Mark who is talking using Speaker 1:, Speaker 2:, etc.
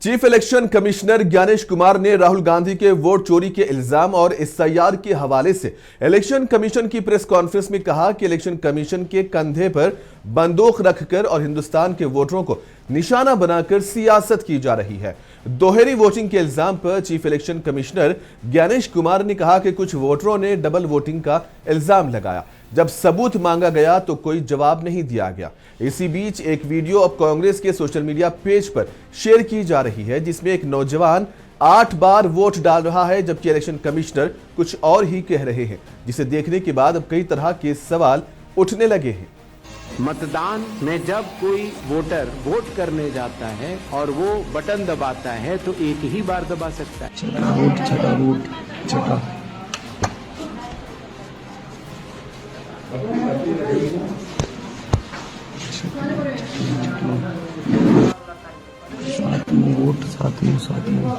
Speaker 1: Chief election commissioner Gyanesh Kumar ने राहुल गांधी के vote चोरी के इल्जाम और एसआईआर के हवाले से इलेक्शन कमीशन की प्रेस कॉन्फ्रेंस में कहा कि इलेक्शन कमीशन के कंधे पर बंदूक रखकर और हिंदुस्तान के वोटरों को निशाना बनाकर सियासत की जा रही है। दोहरी वोटिंग के इल्जाम पर chief election commissioner Gyanesh Kumar ने कहा कि कुछ वोटरों ने डबल वोटिंग का इल्जाम लगाया। जब सबूत मांगा गया तो कोई जवाब नहीं दिया गया। इसी बीच एक वीडियो अब कांग्रेस के सोशल मीडिया पेज पर शेयर की जा रही है, जिसमें एक नौजवान 8 बार वोट डाल रहा है, जबकि इलेक्शन कमिश्नर कुछ और ही कह रहे हैं, जिसे देखने के बाद अब कई तरह के सवाल उठने लगे हैं।
Speaker 2: मतदान में जब कोई वोटर वोट करने जाता है और वो बटन दबाता है तो एक ही बार दबा सकता है।
Speaker 3: छठा वोट छठा सातवां वोट सातवां सातवां